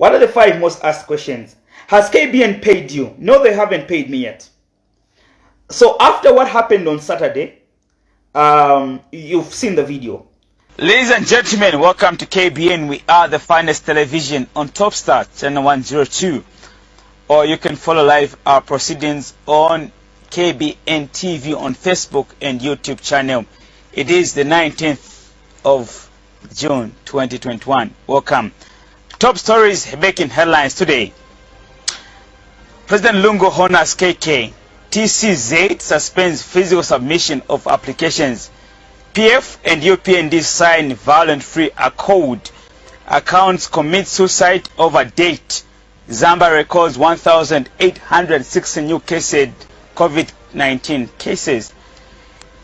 What are the 5 most asked questions? Has KBN paid you? No, they haven't paid me yet. So after what happened on Saturday, you've seen the video. Ladies and gentlemen, welcome to KBN. We are the finest television on Top Star, channel 102. Or you can follow live our proceedings on KBN TV on Facebook and YouTube channel. It is the 19th of June 2021. Welcome. Top stories making headlines today. President Lungu honors KK. TCZ suspends physical submission of applications. PF and UPND sign violent-free accord. Accounts commit suicide over date. Zambia records 1,860 new cases, COVID-19 cases.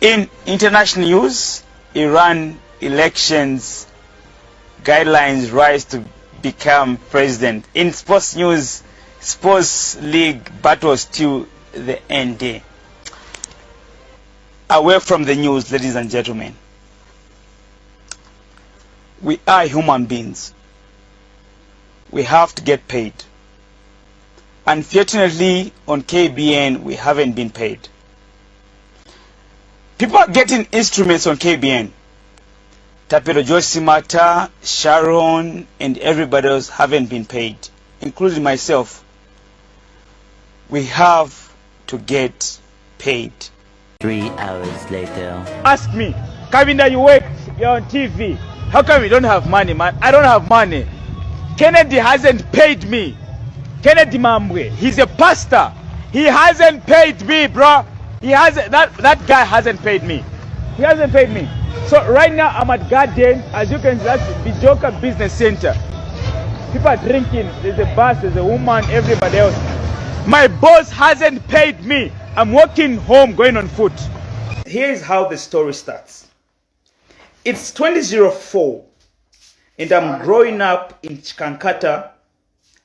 In international news, Iran elections guidelines rise to become president. In sports news, sports league battles to the end. Away from the news, ladies and gentlemen, we are human beings. We have to get paid. Unfortunately, on KBN, we haven't been paid. People are getting instruments on KBN. Tapero Josimata, Sharon, and everybody else haven't been paid, including myself. We have to get paid. 3 hours later. Ask me, Kavinda, you work, you're on TV. How come you don't have money, man? I don't have money. Kennedy hasn't paid me. Kennedy Mamwe, he's a pastor. He hasn't paid me, bro. He hasn't. That guy hasn't paid me. He hasn't paid me. So right now I'm at Garden, as you can see, that's Bijoka Business Center. People are drinking. There's a bus, there's a woman, everybody else. My boss hasn't paid me. I'm walking home, going on foot. Here's how the story starts. It's 2004, and I'm growing up in Chikankata,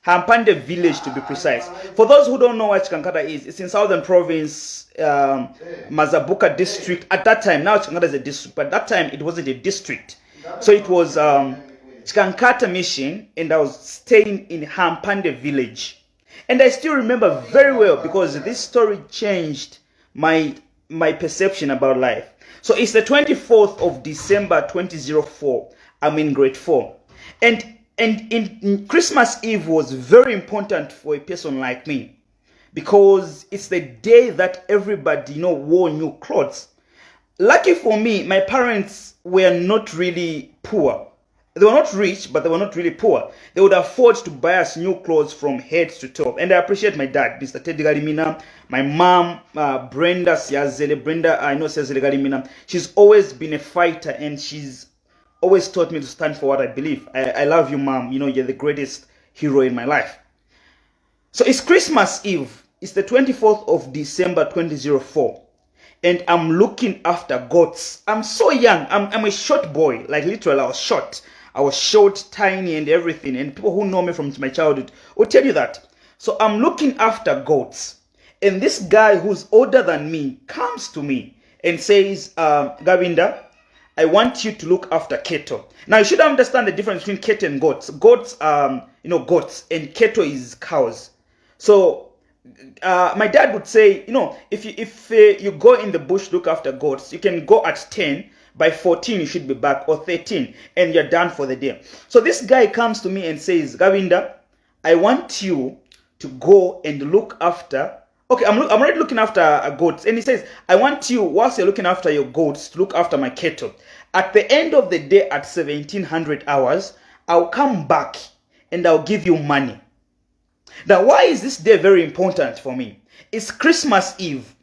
Hampande village to be precise. For those who don't know what Chikankata is, it's in Southern Province, Mazabuka district. At that time, now Chikankata is a district, but at that time it wasn't a district. So it was Chikankata mission, and I was staying in Hampande village. And I still remember very well because this story changed my perception about life. So it's the 24th of December 2004. I'm in grade 4. And in Christmas Eve was very important for a person like me because it's the day that everybody, wore new clothes. Lucky for me, my parents were not really poor. They were not rich, but they were not really poor. They would afford to buy us new clothes from head to toe. And I appreciate my dad, Mr. Teddy Garimina, my mom, Brenda Siazele. Brenda, I know Siazele Garimina. She's always been a fighter, and she's always taught me to stand for what I believe. I love you, Mom. You're the greatest hero in my life. So it's Christmas Eve. It's the 24th of December 2004. And I'm looking after goats. I'm so young. I'm a short boy. Like literally, I was short. I was short, tiny, and everything. And people who know me from my childhood will tell you that. So I'm looking after goats. And this guy who's older than me comes to me and says, Gavinda, I want you to look after cattle. Now, you should understand the difference between cattle and goats. Goats, goats, and cattle is cows. So, my dad would say, if you go in the bush, look after goats, you can go at 10. By 14, you should be back, or 13, and you're done for the day. So this guy comes to me and says, Gavinda, I want you to go and look after. Okay, I'm already looking after goats. And he says, I want you, whilst you're looking after your goats, to look after my cattle. At the end of the day, at 1700 hours, I'll come back and I'll give you money. Now, why is this day very important for me? It's Christmas Eve.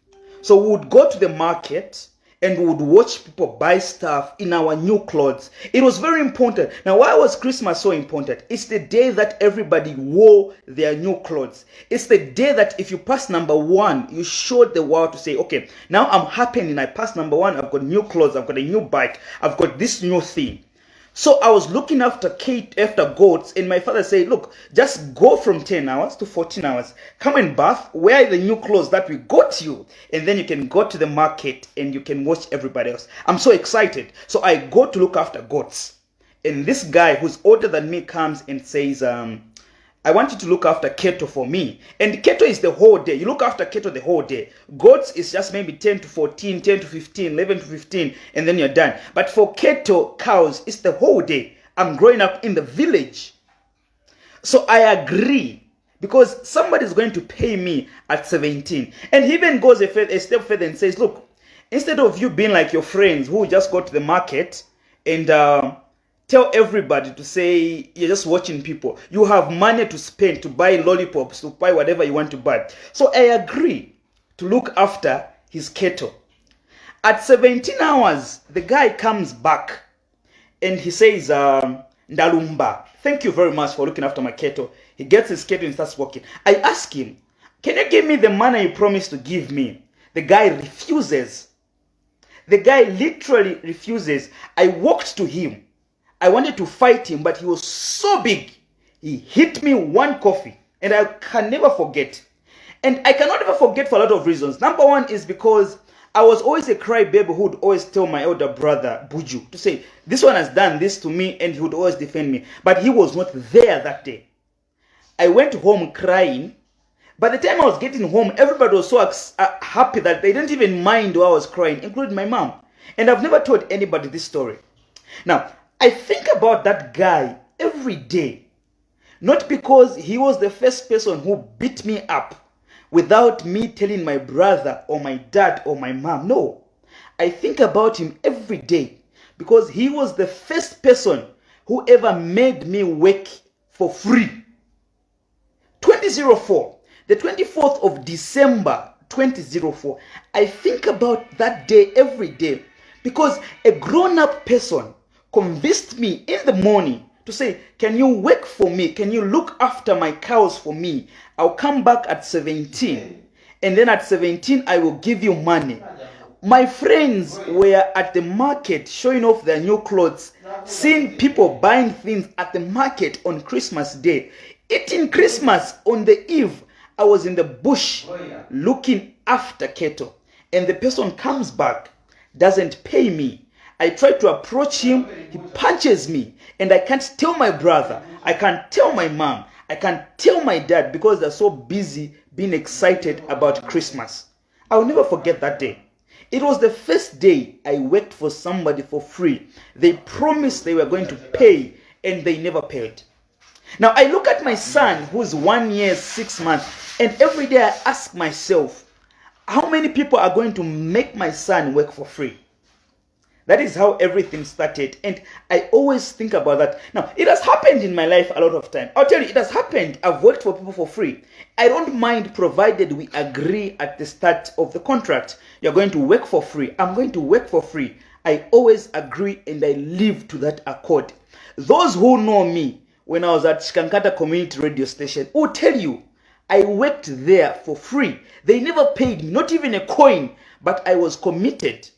So we would go to the market and we would watch people buy stuff in our new clothes. It was very important. Now, why was Christmas so important? It's the day that everybody wore their new clothes. It's the day that if you pass number 1, you showed the world to say, okay, now I'm happy and I passed number 1. I've got new clothes. I've got a new bike. I've got this new thing. So I was looking after goats, and my father said, look, just go from 10 hours to 14 hours. Come and bath, wear the new clothes that we got you, and then you can go to the market and you can watch everybody else. I'm so excited. So I go to look after goats. And this guy who's older than me comes and says, I want you to look after cattle for me. And cattle is the whole day. You look after cattle the whole day. Goats is just maybe 10 to 14, 10 to 15, 11 to 15, and then you're done. But for cattle, cows, it's the whole day. I'm growing up in the village. So I agree, because somebody's going to pay me at 17. And he even goes a step further and says, look, instead of you being like your friends who just go to the market and tell everybody to say you're just watching people, you have money to spend, to buy lollipops, to buy whatever you want to buy. So I agree to look after his cattle. At 17 hours, the guy comes back and he says, Ndalumba, thank you very much for looking after my cattle. He gets his cattle and starts walking. I ask him, can you give me the money you promised to give me? The guy refuses. The guy literally refuses. I walked to him. I wanted to fight him, but he was so big. He hit me one coffee, and I can never forget. And I cannot ever forget for a lot of reasons. Number one is because I was always a crybaby who would always tell my elder brother, Buju, to say, this one has done this to me, and he would always defend me. But he was not there that day. I went home crying. By the time I was getting home, everybody was so happy that they didn't even mind why I was crying, including my mom. And I've never told anybody this story. Now, I think about that guy every day. Not because he was the first person who beat me up without me telling my brother or my dad or my mom. No. I think about him every day because he was the first person who ever made me work for free. 2004, the 24th of December 2004, I think about that day every day because a grown-up person convinced me in the morning to say, can you work for me? Can you look after my cows for me? I'll come back at 17. And then at 17, I will give you money. My friends were at the market showing off their new clothes, seeing people buying things at the market on Christmas Day, eating Christmas on the eve. I was in the bush looking after cattle. And the person comes back, doesn't pay me. I try to approach him, he punches me, and I can't tell my brother, I can't tell my mom, I can't tell my dad because they're so busy being excited about Christmas. I'll never forget that day. It was the first day I worked for somebody for free. They promised they were going to pay, and they never paid. Now I look at my son who's 1 year, 6 months, and every day I ask myself, how many people are going to make my son work for free? That is how everything started. And I always think about that. Now, it has happened in my life a lot of time. I'll tell you, it has happened. I've worked for people for free. I don't mind provided we agree at the start of the contract. You're going to work for free. I'm going to work for free. I always agree and I live to that accord. Those who know me when I was at Chikankata Community Radio Station will tell you, I worked there for free. They never paid me, not even a coin, but I was committed.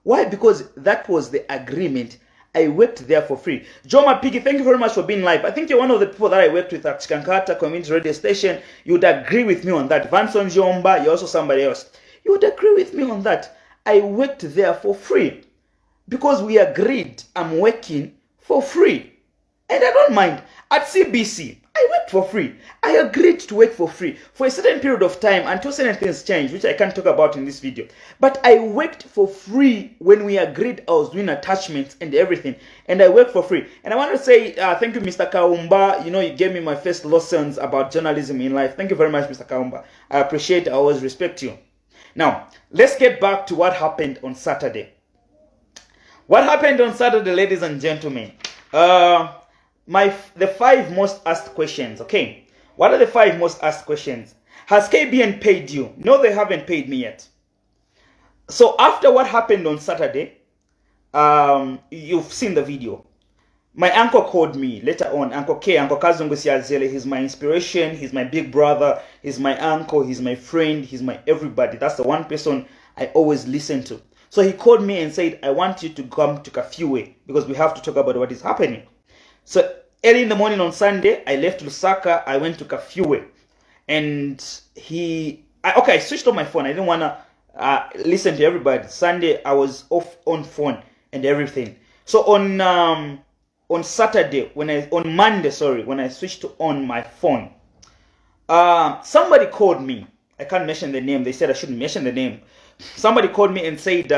Why? Because that was the agreement. I worked there for free. Joma Piggy, thank you very much for being live. I think you're one of the people that I worked with at Chikankata Community Radio Station. You would agree with me on that. Vanson Jomba, you're also somebody else. You would agree with me on that. I worked there for free because we agreed I'm working for free. And I don't mind. At CBC, I worked for free. I agreed to work for free for a certain period of time until certain things changed, which I can't talk about in this video. But I worked for free when we agreed I was doing attachments and everything. And I worked for free. And I want to say thank you, Mr. Kaumba. You know, you gave me my first lessons about journalism in life. Thank you very much, Mr. Kaumba. I appreciate it. I always respect you. Now, let's get back to what happened on Saturday. What happened on Saturday, ladies and gentlemen? The 5 most asked questions. Okay, what are the 5 most asked questions? Has KBN paid you? No, they haven't paid me yet. So after what happened on Saturday, you've seen the video. My uncle called me later on. Uncle K, Uncle Kazungu Siazele. He's my inspiration. He's my big brother. He's my uncle. He's my friend. He's my everybody. That's the one person I always listen to. So he called me and said, I want you to come to Kafue because we have to talk about what is happening. So early in the morning on Sunday, I left Lusaka. I went to Kafue. And I switched off my phone. I didn't want to listen to everybody. Sunday, I was off on phone and everything. So on on Saturday, on Monday, sorry, when I switched on my phone, somebody called me. I can't mention the name. They said I shouldn't mention the name. Somebody called me and said,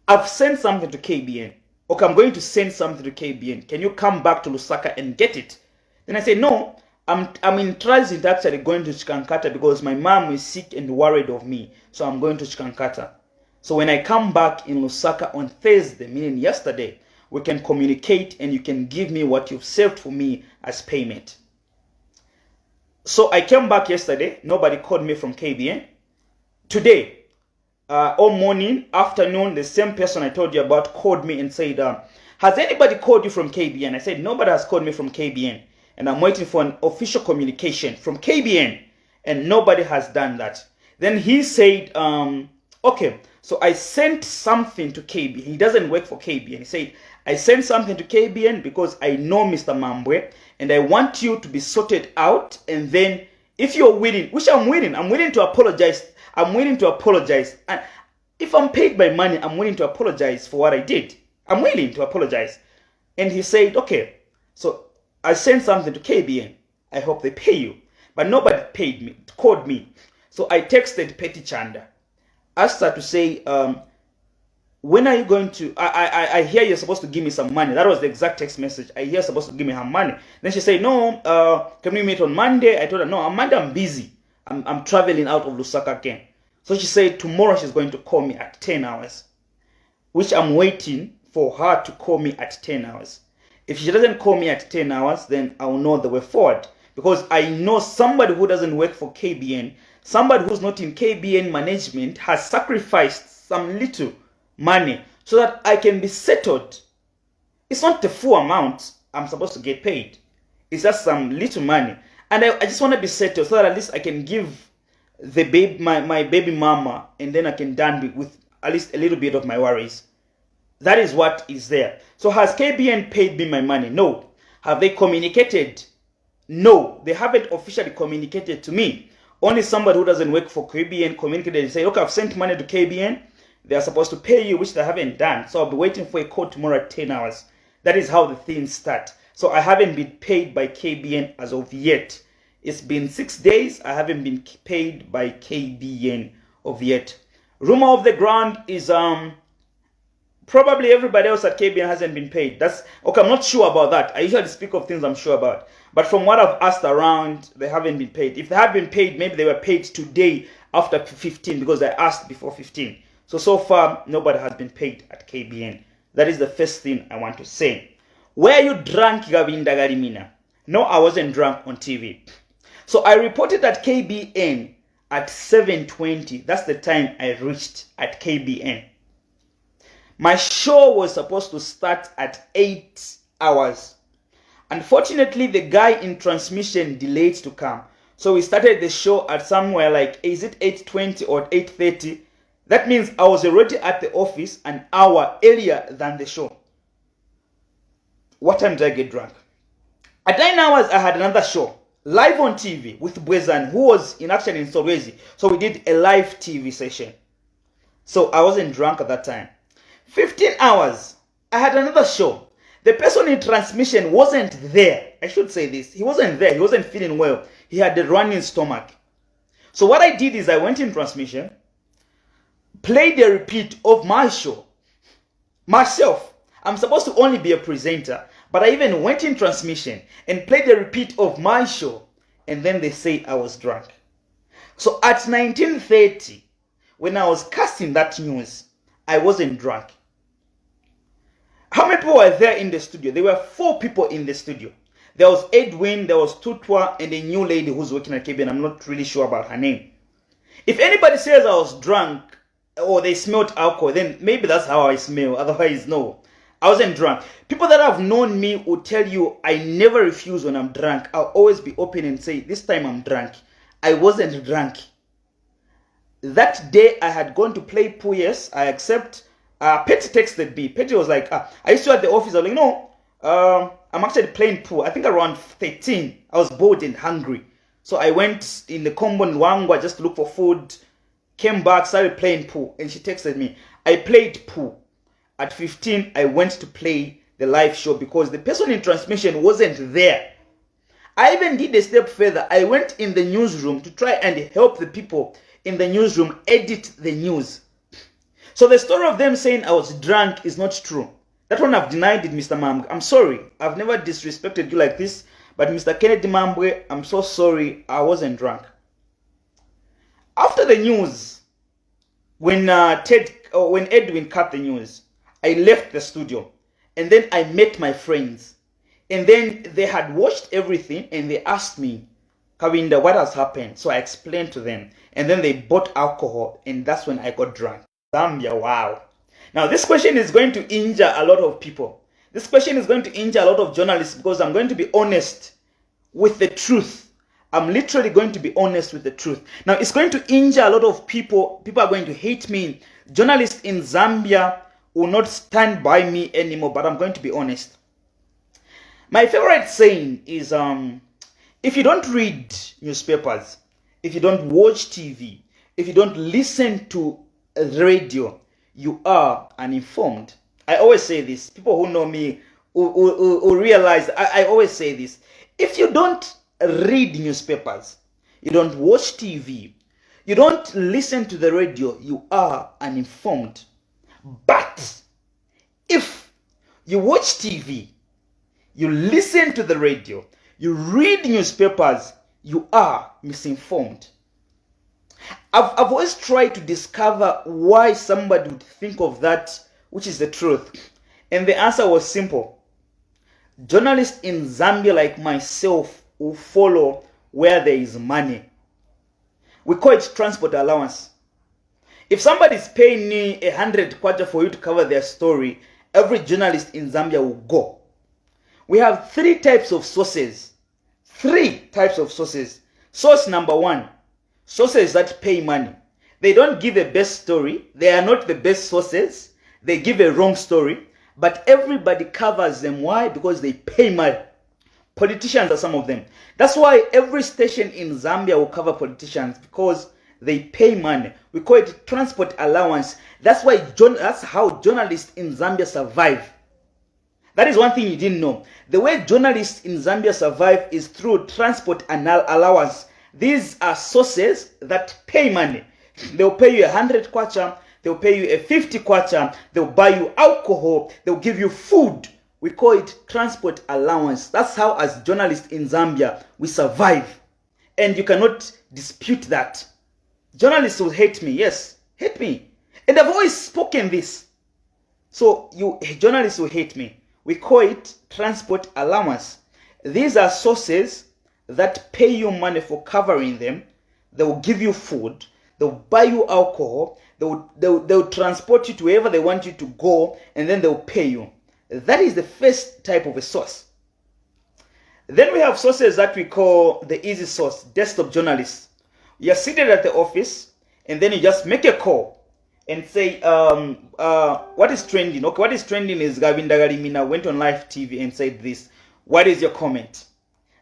I've sent something to KBN. Okay, I'm going to send something to KBN. Can you come back to Lusaka and get it? Then I said, no, I'm in transit actually going to Chikankata because my mom is sick and worried of me. So I'm going to Chikankata. So when I come back in Lusaka on Thursday, meaning yesterday, we can communicate and you can give me what you've saved for me as payment. So I came back yesterday. Nobody called me from KBN. Today, all morning, afternoon, the same person I told you about called me and said, has anybody called you from KBN? I said, nobody has called me from KBN. And I'm waiting for an official communication from KBN. And nobody has done that. Then he said, okay, so I sent something to KBN. He doesn't work for KBN. He said, I sent something to KBN because I know Mr. Mambwe and I want you to be sorted out. And then if you're willing, which I'm willing to apologize. I'm willing to apologize. And if I'm paid by money, I'm willing to apologize for what I did. I'm willing to apologize. And he said, okay, so I sent something to KBN. I hope they pay you. But nobody paid me, called me. So I texted Petty Chanda. Asked her to say, when are you going to, I hear you're supposed to give me some money. That was the exact text message. I hear you're supposed to give me her money. Then she said, no, can we meet on Monday? I told her, no, on Monday I'm busy. I'm traveling out of Lusaka again. So she said tomorrow she's going to call me at 10 hours. Which I'm waiting for her to call me at 10 hours. If she doesn't call me at 10 hours, then I'll know the way forward. Because I know somebody who doesn't work for KBN, somebody who's not in KBN management has sacrificed some little money so that I can be settled. It's not the full amount I'm supposed to get paid. It's just some little money. And I just want to be settled so that at least I can give the baby, my baby mama, and then I can done with at least a little bit of my worries. That is what is there. So has KBN paid me my money? No. Have they communicated? No. They haven't officially communicated to me. Only somebody who doesn't work for KBN communicated and say, look, I've sent money to KBN. They are supposed to pay you, which they haven't done. So I'll be waiting for a call tomorrow at 10 hours. That is how the things start. So I haven't been paid by KBN as of yet. It's been 6 days. I haven't been paid by KBN of yet. Rumor of the ground is probably everybody else at KBN hasn't been paid. That's okay. I'm not sure about that. I usually speak of things I'm sure about. But from what I've asked around, they haven't been paid. If they have been paid, maybe they were paid today after 15 because I asked before 15. So far, nobody has been paid at KBN. That is the first thing I want to say. Were you drunk, Gavinda Garimina? No, I wasn't drunk on TV. So I reported at KBN at 7:20. That's the time I reached at KBN. My show was supposed to start at 8 hours. Unfortunately, the guy in transmission delayed to come. So we started the show at somewhere like, is it 8:20 or 8:30? That means I was already at the office an hour earlier than the show. What time did I get drunk? At 9 hours, I had another show, live on TV with Bwezan, who was actually in Solwezi. So we did a live TV session. So I wasn't drunk at that time. 15 hours, I had another show. The person in transmission wasn't there. I should say this. He wasn't there. He wasn't feeling well. He had a running stomach. So what I did is I went in transmission, played a repeat of my show. Myself. I'm supposed to only be a presenter. But I even went in transmission and played a repeat of my show. And then they say I was drunk. So at 19:30, when I was casting that news, I wasn't drunk. How many people were there in the studio? There were 4 people in the studio. There was Edwin, there was Tutwa, and a new lady who's working at KBN. I'm not really sure about her name. If anybody says I was drunk or they smelled alcohol, then maybe that's how I smell. Otherwise, no. I wasn't drunk. People that have known me will tell you I never refuse when I'm drunk. I'll always be open and say, this time I'm drunk. I wasn't drunk. That day I had gone to play pool, yes, I accept. Petty texted me. Petty was like, are you still at the office? I was like, no, I'm actually playing pool. I think around 13. I was bored and hungry. So I went in the combo in Wangwa just to look for food. Came back, started playing pool. And she texted me. I played pool. At 15, I went to play the live show because the person in transmission wasn't there. I even did a step further. I went in the newsroom to try and help the people in the newsroom edit the news. So the story of them saying I was drunk is not true. That one I've denied it, Mr. Mambwe. I'm sorry. I've never disrespected you like this. But Mr. Kennedy Mambwe, I'm so sorry. I wasn't drunk. After the news, when Edwin cut the news, I left the studio. And then I met my friends. And then they had watched everything and they asked me, Kawinda, what has happened? So I explained to them. And then they bought alcohol and that's when I got drunk. Zambia, wow. Now this question is going to injure a lot of people. This question is going to injure a lot of journalists because I'm going to be honest with the truth. I'm literally going to be honest with the truth. Now it's going to injure a lot of people. People are going to hate me. Journalists in Zambia will not stand by me anymore, but I'm going to be honest. My favorite saying is, if you don't read newspapers, if you don't watch TV, if you don't listen to radio, you are uninformed. I always say this. People who know me who realize I always say this. If you don't read newspapers, you don't watch TV, you don't listen to the radio, you are uninformed. But if you watch TV, you listen to the radio, you read newspapers, you are misinformed. I've always tried to discover why somebody would think of that, which is the truth. And the answer was simple. Journalists in Zambia like myself will follow where there is money. We call it transport allowance. If somebody is paying me 100 kwacha for you to cover their story, every journalist in Zambia will go. We have three types of sources. Source number one, sources that pay money. They don't give a best story. They are not the best sources. They give a wrong story. But everybody covers them. Why? Because they pay money. Politicians are some of them. That's why every station in Zambia will cover politicians, because they pay money. We call it transport allowance. That's how journalists in Zambia survive. That is one thing you didn't know. The way journalists in Zambia survive is through transport allowance. These are sources that pay money. They'll pay you 100 kwacha, they'll pay you a 50 kwacha, they'll buy you alcohol, they'll give you food. We call it transport allowance. That's how, as journalists in Zambia, we survive. And you cannot dispute that. Journalists will hate me, yes, hate me. And I've always spoken this. So journalists will hate me. We call it transport allowance. These are sources that pay you money for covering them. They will give you food. They'll buy you alcohol. They'll transport you to wherever they want you to go, and then they'll pay you. That is the first type of a source. Then we have sources that we call the easy source, desktop journalists. You're seated at the office, and then you just make a call and say, what is trending? Okay, what is trending is Gavin Dagalimina went on live TV and said this. What is your comment?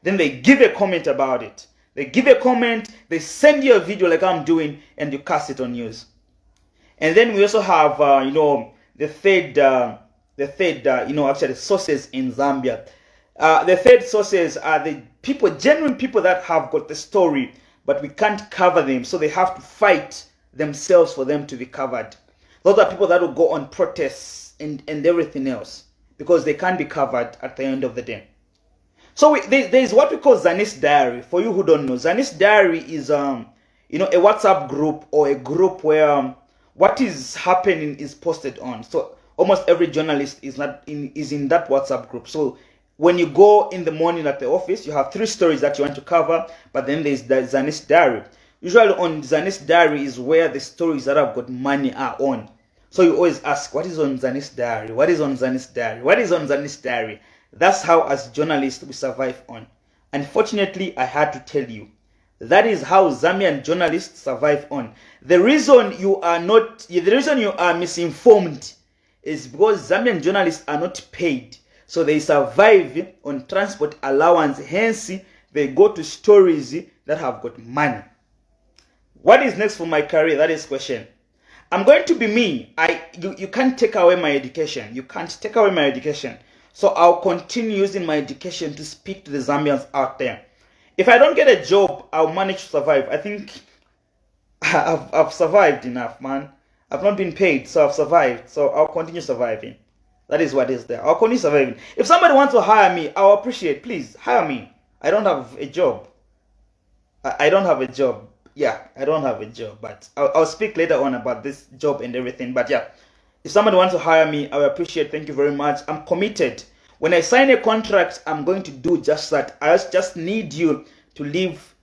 Then they give a comment about it. They give a comment, they send you a video like I'm doing, and you cast it on news. And then we also have, the third sources in Zambia. The third sources are the genuine people that have got the story, but we can't cover them, so they have to fight themselves for them to be covered. Those are people that will go on protests and everything else, because they can't be covered at the end of the day. So there's what we call Zanis Diary. For you who don't know, Zanis Diary is a WhatsApp group, or a group where what is happening is posted on. So almost every journalist is in that WhatsApp group. So when you go in the morning at the office, you have 3 stories that you want to cover, but then there's the Zanis Diary. Usually on Zanis Diary is where the stories that have got money are on. So you always ask, what is on Zanis Diary? What is on Zanis Diary? What is on Zanis Diary? That's how, as journalists, we survive on. Unfortunately, I had to tell you, that is how Zambian journalists survive on. The reason you are misinformed is because Zambian journalists are not paid. So they survive on transport allowance. Hence, they go to stories that have got money. What is next for my career? That is the question. I'm going to be me. You can't take away my education. You can't take away my education. So I'll continue using my education to speak to the Zambians out there. If I don't get a job, I'll manage to survive. I think I've survived enough, man. I've not been paid, so I've survived. So I'll continue surviving. That is what is there. I'll continue surviving. If somebody wants to hire me, I'll appreciate. Please hire me. I don't have a job. I don't have a job. Yeah, I don't have a job. But I'll speak later on about this job and everything. But yeah, if somebody wants to hire me, I will appreciate. Thank you very much. I'm committed. When I sign a contract, I'm going to do just that. I just need you to live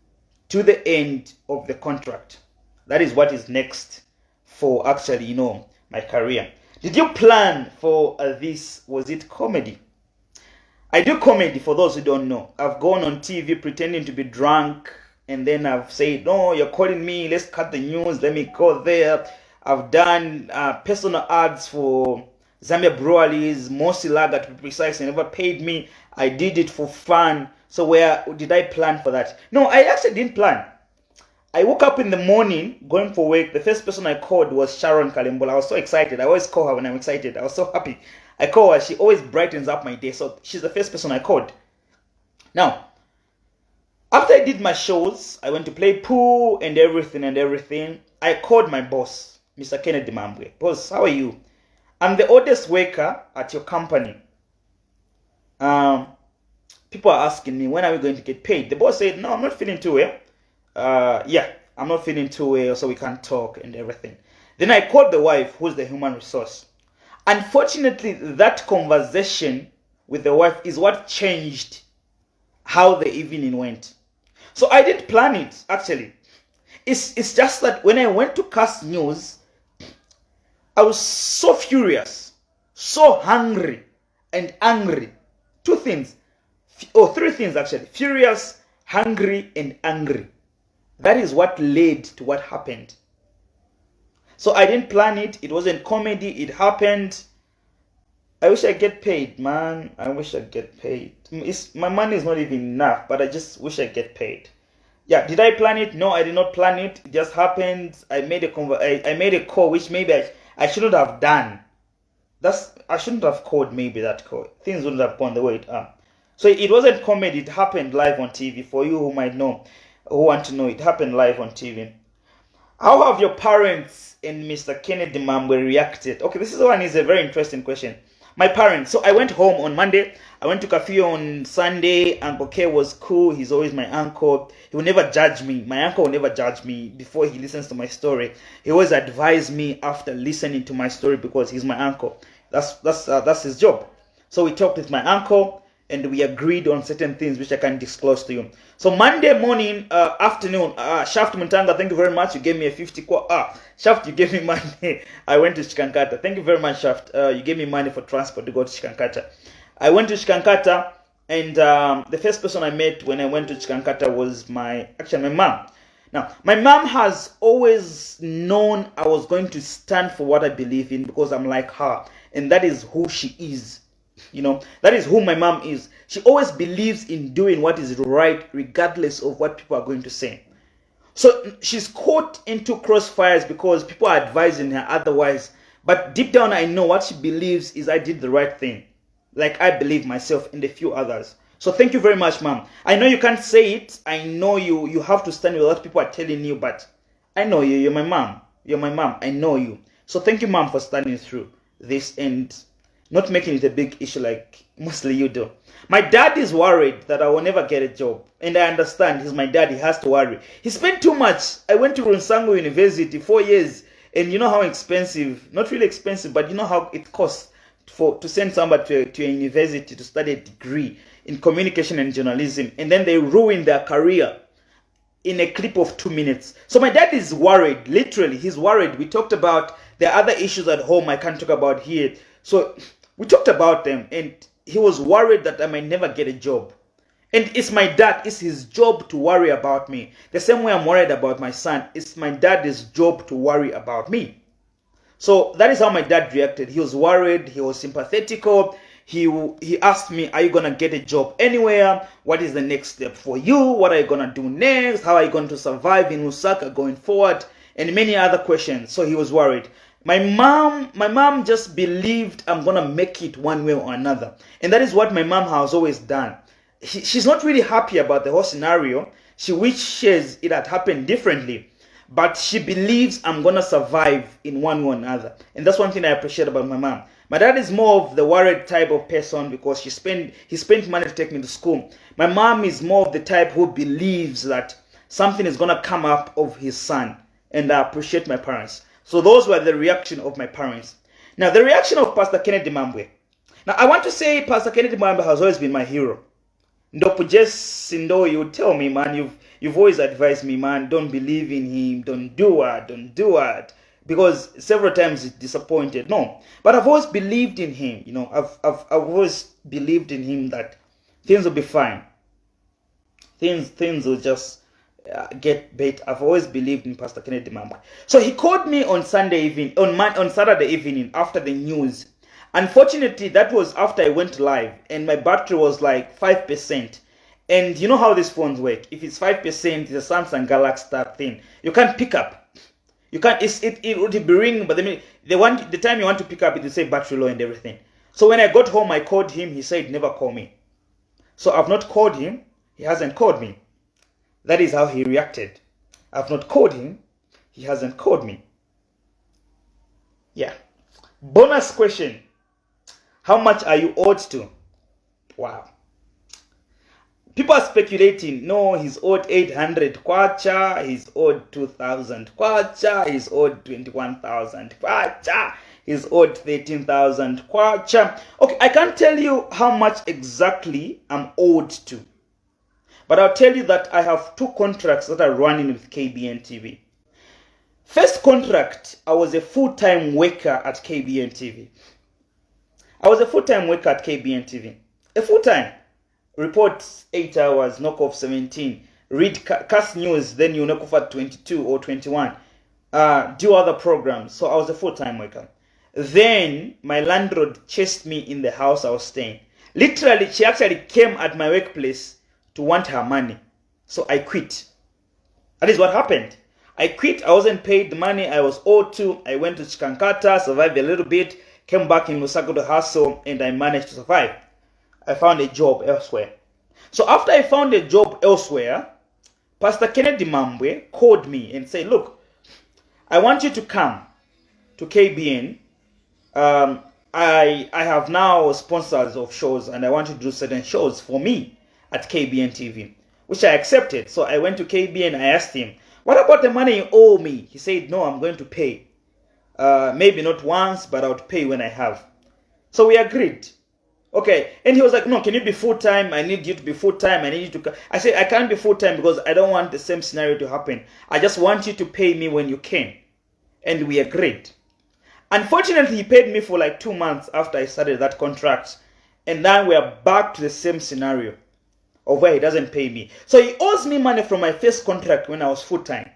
to the end of the contract. That is what is next for actually, my career. Did you plan for this? Was it comedy? I do comedy for those who don't know. I've gone on TV pretending to be drunk, and then I've said, no, you're calling me, let's cut the news, let me go there. I've done personal ads for Zambia Breweries, Mosi Lager to be precise, and never paid me. I did it for fun. So where did I plan for that? No, I actually didn't plan. I woke up in the morning going for work. The first person I called was Sharon Kalimbola. I was so excited. I always call her when I'm excited. I was so happy. I call her. She always brightens up my day. So she's the first person I called. Now, after I did my shows, I went to play pool and everything. I called my boss, Mr. Kennedy Mambwe. Boss, how are you? I'm the oldest worker at your company. People are asking me, when are we going to get paid? The boss said, no, I'm not feeling too well. I'm not feeling too well, so we can't talk and everything. Then I called the wife, who's the human resource. Unfortunately, that conversation with the wife is what changed how the evening went. So I didn't plan it, actually. It's just that when I went to cast news, I was so furious, so hungry and angry. Three things actually. Furious, hungry, and angry. That is what led to what happened. So I didn't plan it. It wasn't comedy. It happened. I wish I get paid, man. I wish I get paid. My money is not even enough, but I just wish I get paid. Yeah, did I plan it? No, I did not plan it. It just happened. I made a call, which maybe I shouldn't have done. I shouldn't have called maybe that call. Things wouldn't have gone the way it are. So it wasn't comedy. It happened live on TV. For you who might know, who want to know, it happened live on TV. How have your parents and Mr. Kennedy Mambwe reacted? Okay, this is a very interesting question. My parents. So I went home on Monday. I went to cafe on Sunday. Uncle K was cool. He's always my uncle. He will never judge me. My uncle will never judge me before he listens to my story. He always advise me after listening to my story because he's my uncle. That's his job. So we talked with my uncle and we agreed on certain things which I can't disclose to you. So Monday morning, afternoon, Shaft Muntanga, thank you very much. You gave me a 50 Shaft, you gave me money. I went to Chikankata. Thank you very much, Shaft. You gave me money for transport to go to Chikankata. I went to Chikankata, and the first person I met when I went to Chikankata was my mom. Now, my mom has always known I was going to stand for what I believe in because I'm like her, and that is who she is. That is who my mom is. She always believes in doing what is right regardless of what people are going to say. So she's caught into crossfires because people are advising her otherwise. But deep down I know what she believes is I did the right thing. Like I believe myself and a few others. So thank you very much, mom. I know you can't say it. I know you have to stand with what people are telling you, but I know you. You're my mom. You're my mom. I know you. So thank you, mom, for standing through this and not making it a big issue like mostly you do. My dad is worried that I will never get a job. And I understand. He's my dad. He has to worry. He spent too much. I went to Runsango University 4 years. And you know how expensive, not really expensive, but you know how it costs to send somebody to a university to study a degree in communication and journalism. And then they ruin their career in a clip of 2 minutes. So my dad is worried. Literally, he's worried. We talked about the other issues at home I can't talk about here. So we talked about them, and he was worried that I might never get a job. And it's my dad, it's his job to worry about me. The same way I'm worried about my son, it's my dad's job to worry about me. So that is how my dad reacted. He was worried, he was sympathetic. He asked me, are you going to get a job anywhere? What is the next step for you? What are you going to do next? How are you going to survive in Lusaka going forward? and many other questions. So he was worried. My mom just believed I'm gonna make it one way or another, and that is what my mom has always done. She's not really happy about the whole scenario. She wishes it had happened differently, but she believes I'm gonna survive in one way or another, and that's one thing I appreciate about my mom. My dad is more of the worried type of person because he spent money to take me to school. My mom is more of the type who believes that something is gonna come up of his son, and I appreciate my parents. So those were the reaction of my parents. Now the reaction of Pastor Kennedy Mambwe. Now I want to say Pastor Kennedy Mambwe has always been my hero. Ndopu Sindo, you tell me, man, you've always advised me, man, don't believe in him, don't do it, because several times he's disappointed. No, but I've always believed in him. You know, I've always believed in him that things will be fine. Things will just get better. I've always believed in Pastor Kennedy Mambwe. So he called me on Sunday evening, on Saturday evening after the news. Unfortunately, that was after I went live, and my battery was like 5%. And you know how these phones work. If it's 5%, it's a Samsung Galaxy type thing. You can't pick up. You can't. It would be ringing, but the time you want to pick up, it will say battery low and everything. So when I got home, I called him. He said never call me. So I've not called him. He hasn't called me. That is how he reacted. I've not called him. He hasn't called me. Yeah. Bonus question. How much are you owed to? Wow. People are speculating. No, he's owed 800 kwacha. He's owed 2,000 kwacha. He's owed 21,000 kwacha. He's owed 13,000 kwacha. Okay, I can't tell you how much exactly I'm owed to. But I'll tell you that I have 2 contracts that are running with KBN TV. First contract, I was a full-time worker at KBN TV. I was a full-time worker at KBN TV. A full-time. Report 8 hours, knock off 17. Read cast news, then you knock off at 22 or 21. Do other programs. So I was a full-time worker. Then my landlord chased me in the house I was staying. Literally, she actually came at my workplace to want her money. So I quit. That is what happened. I quit. I wasn't paid the money I was owed to. I went to Chikankata, survived a little bit, came back in Lusaka to hustle, and I managed to survive. I found a job elsewhere. So after I found a job elsewhere, Pastor Kennedy Mambwe called me and said, look, I want you to come to KBN. I have now sponsors of shows, and I want you to do certain shows for me at KBN TV, which I accepted. So I went to KBN. I asked him, what about the money you owe me? He said, no, I'm going to pay. Maybe not once, but I would pay when I have. So we agreed. Okay. And he was like, no, can you be full-time? I need you to be full-time. I need you to. I said, I can't be full-time because I don't want the same scenario to happen. I just want you to pay me when you can. And we agreed. Unfortunately, he paid me for like 2 months after I started that contract. And now we are back to the same scenario of where he doesn't pay me. So he owes me money from my first contract when I was full-time.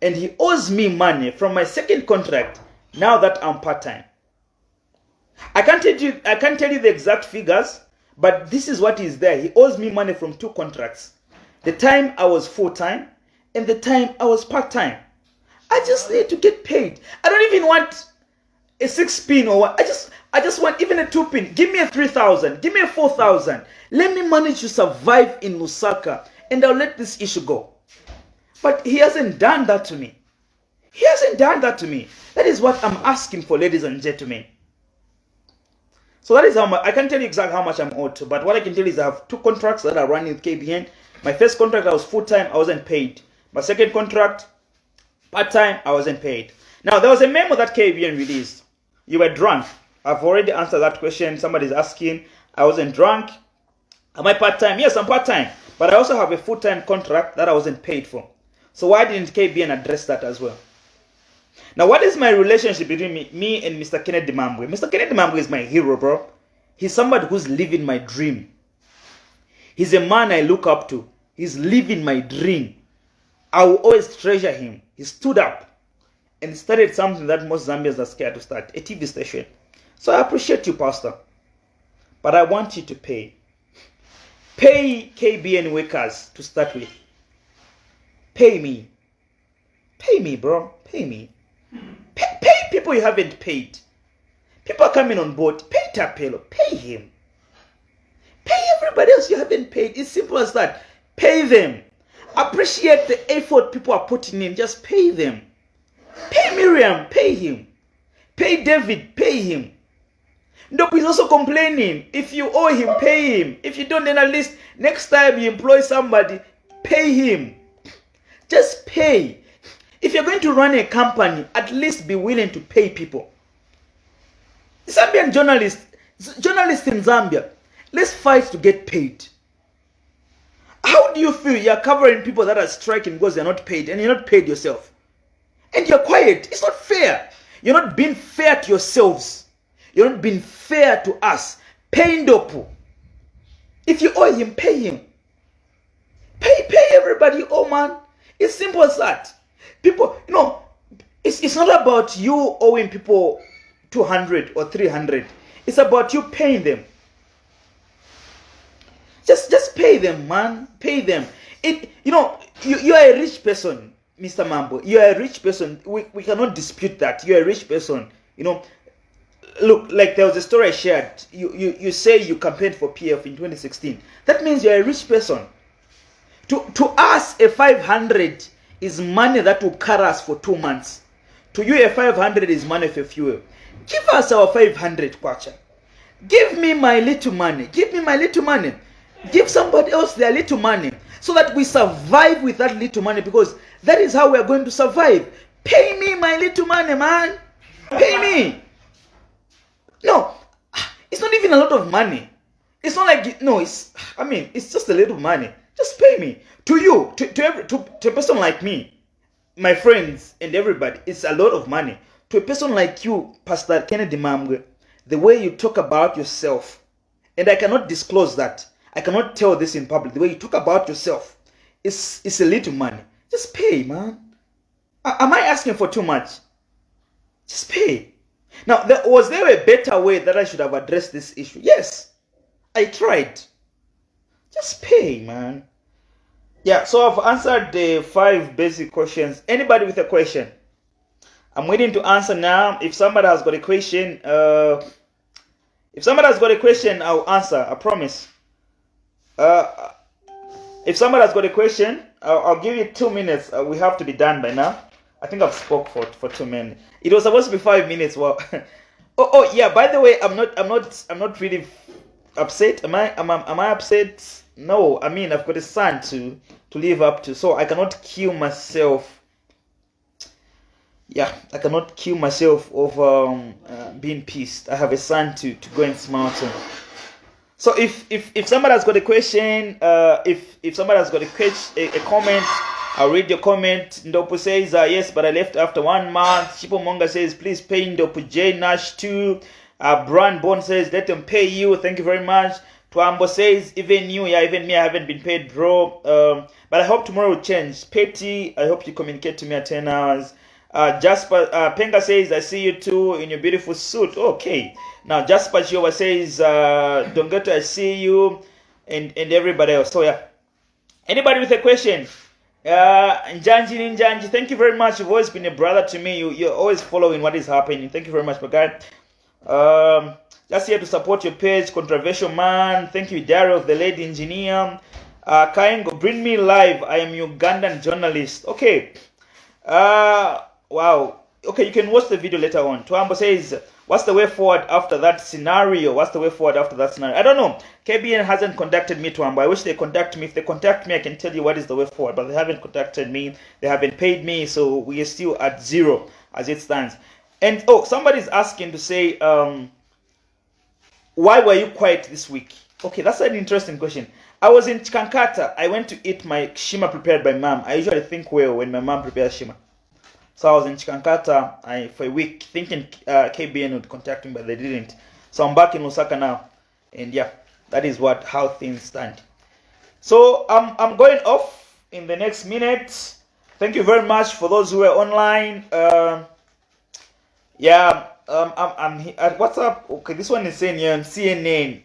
And he owes me money from my second contract now that I'm part-time. I can't tell you the exact figures, but this is what is there. He owes me money from 2 contracts. The time I was full-time and the time I was part-time. I just need to get paid. I don't even want a 6 pin or what. I just want even a 2 pin. Give me a 3,000. Give me a 4,000. Let me manage to survive in Lusaka, and I'll let this issue go. But he hasn't done that to me. He hasn't done that to me. That is what I'm asking for, ladies and gentlemen. So that is how much. I can't tell you exactly how much I'm owed to, but what I can tell you is I have 2 contracts that are running with KBN. My first contract, I was full-time, I wasn't paid. My second contract, part-time, I wasn't paid. Now, there was a memo that KBN released. You were drunk. I've already answered that question. Somebody's asking. I wasn't drunk. Am I part-time? Yes, I'm part-time. But I also have a full-time contract that I wasn't paid for. So why didn't KBN address that as well? Now, what is my relationship between me and Mr. Kennedy Mambwe? Mr. Kennedy Mambwe is my hero, bro. He's somebody who's living my dream. He's a man I look up to. He's living my dream. I will always treasure him. He stood up and started something that most Zambians are scared to start, a TV station. So I appreciate you, Pastor. But I want you to pay. Pay KBN workers to start with. Pay me. Pay me, bro. Pay me. Pay people you haven't paid. People are coming on board. Pay Tapelo. Pay him. Pay everybody else you haven't paid. It's simple as that. Pay them. Appreciate the effort people are putting in. Just pay them. Pay Miriam. Pay him. Pay David. Pay him. Ndopu is also complaining. If you owe him, pay him. If you don't, then at least next time you employ somebody, pay him. Just pay. If you're going to run a company, at least be willing to pay people. Zambian journalists in Zambia, let's fight to get paid. How do you feel you're covering people that are striking because they're not paid and you're not paid yourself? And you're quiet. It's not fair. You're not being fair to yourselves. You're not being fair to us. Pay Ndopu. If you owe him, pay him. Pay everybody. Oh man, it's simple as that. People, it's not about you owing people 200 or 300. It's about you paying them. Just pay them, man. Pay them. You are a rich person, Mr. Mambo. You are a rich person. We cannot dispute that. You are a rich person. Look, like there was a story I shared. You say you campaigned for PF in 2016. That means you're a rich person. To us, a 500 is money that will carry us for 2 months. To you, a 500 is money for fuel. Give us our 500, Kwacha. Give me my little money. Give me my little money. Give somebody else their little money. So that we survive with that little money, because that is how we are going to survive. Pay me my little money, man. Pay me. No, it's not even a lot of money. It's not like, it's just a little money. Just pay me. To you, to a person like me, my friends and everybody, it's a lot of money. To a person like you, Pastor Kennedy Mamwe, the way you talk about yourself, and I cannot disclose that. I cannot tell this in public. The way you talk about yourself, it's a little money. Just pay, man. Am I asking for too much? Just pay. Now, was there a better way that I should have addressed this issue? Yes, I tried. Just pay, man. Yeah, so I've answered the 5 basic questions. Anybody with a question? I'm waiting to answer now. If somebody has got a question, I'll answer. I promise. If somebody has got a question, I'll give you 2 minutes. We have to be done by now. I think I've spoke for 2 minutes. It was supposed to be 5 minutes. Well, oh yeah. By the way, I'm not really upset. Am I upset? No. I mean, I've got a son to live up to, so I cannot kill myself. Yeah, I cannot kill myself over being pissed. I have a son to go and smile to. So if somebody has got a question, if somebody has got a comment, I'll read your comment. Ndopu says, yes, but I left after 1 month. Chipo Monga says, please pay Ndopu. J Nash 2. Brand Bond says, let them pay you. Thank you very much. Tuambo says, even you, yeah, even me, I haven't been paid, bro. But I hope tomorrow will change. Petty, I hope you communicate to me at 10 hours. Jasper Penga says, I see you too in your beautiful suit. Okay. Now, Jasper Chiova says, Dongeto, I see you, and everybody else. So, yeah. Anybody with a question? Njanji, thank you very much. You've always been a brother to me. You're always following what is happening. Thank you very much, my guy. Just here to support your page, Controversial Man. Thank you, Dario of the Lady Engineer. Kaingo, bring me live. I am Ugandan journalist. Okay. Wow. Okay, you can watch the video later on. Tuambo says, what's the way forward after that scenario? What's the way forward after that scenario? I don't know. KBN hasn't contacted me, Tuambo. I wish they contact me. If they contact me, I can tell you what is the way forward. But they haven't contacted me. They haven't paid me. So we are still at 0 as it stands. And, somebody's asking to say, why were you quiet this week? Okay, that's an interesting question. I was in Kankata. I went to eat my shima prepared by mom. I usually think well when my mom prepares shima. So I was in Chikankata for a week thinking KBN would contact me, but they didn't. So I'm back in Lusaka now. And yeah, that is how things stand. So I'm going off in the next minute. Thank you very much for those who are online. I'm here at WhatsApp. Okay, this one is saying here on CNN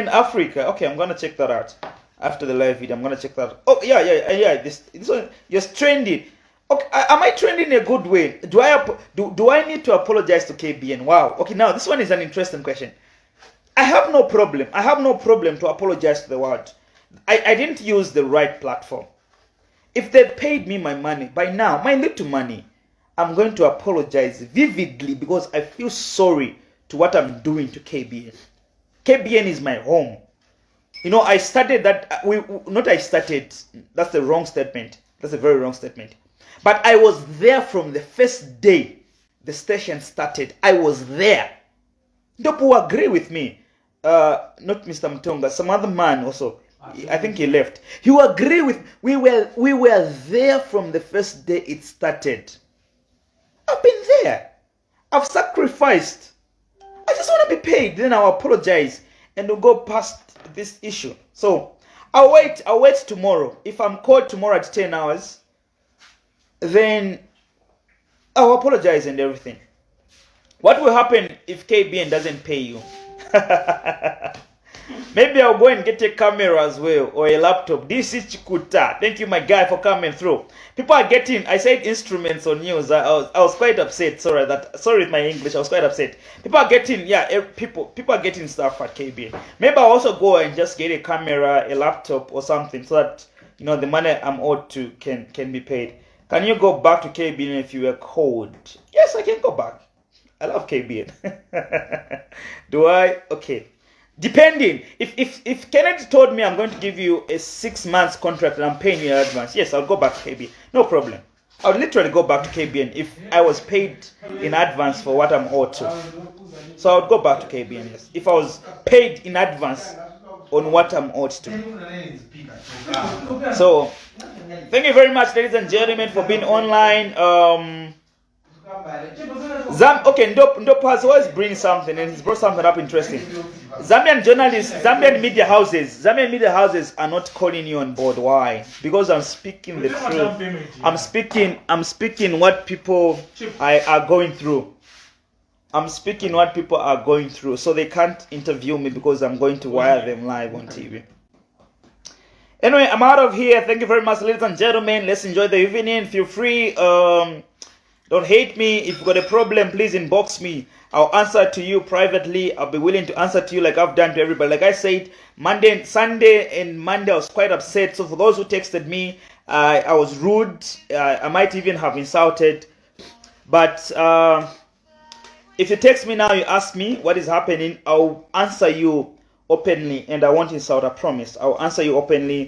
Africa. Okay, I'm gonna check that out after the live video. I'm gonna check that out. Oh yeah. This one, you're stranded. Okay, am I trending in a good way? Do I need to apologize to KBN? Wow. Okay, now this one is an interesting question. I have no problem. I have no problem to apologize to the world. I didn't use the right platform. If they paid me my money, by now, my little money, I'm going to apologize vividly because I feel sorry to what I'm doing to KBN. KBN is my home. You know, I started that, that's the wrong statement. That's a very wrong statement. But I was there from the first day the station started. I was there. People agree with me. Not Mr. Mtonga, some other man also. I think he left. He will agree with we were there from the first day it started. I've been there. I've sacrificed. I just want to be paid. Then I'll apologize and we'll go past this issue. So I'll wait tomorrow. If I'm called tomorrow at 10 hours, then I'll apologize and everything. What will happen if KBN doesn't pay you? Maybe I'll go and get a camera as well or a laptop. This is Chikuta. Thank you, my guy, for coming through. People are getting, I said instruments on news. I was quite upset. Sorry with my English. I was quite upset. People are getting, people are getting stuff at KBN. Maybe I'll also go and just get a camera, a laptop or something so that, the money I'm owed to can be paid. Can you go back to KBN if you were called? Yes, I can go back. I love KBN. Do I? Okay. Depending. If Kennedy told me I'm going to give you a 6 months contract and I'm paying you in advance, yes, I'll go back to KBN. No problem. I would literally go back to KBN if I was paid in advance for what I'm owed to. So I would go back to KBN, yes. If I was paid in advance on what I'm owed to. So, thank you very much, ladies and gentlemen, for being online. Ndop has always bring something, and he's brought something up interesting. Zambian journalists, Zambian media houses are not calling you on board. Why? Because I'm speaking the truth. I'm speaking what people are going through. I'm speaking what people are going through, so they can't interview me because I'm going to wire them live on TV. Anyway, I'm out of here. Thank you very much, ladies and gentlemen. Let's enjoy the evening. Feel free. Don't hate me. If you've got a problem, please inbox me. I'll answer to you privately. I'll be willing to answer to you like I've done to everybody. Like I said, Sunday and Monday, I was quite upset. So for those who texted me, I was rude. I might even have insulted. But if you text me now, you ask me what is happening, I'll answer you openly, and I won't insult, I promise. I'll answer you openly.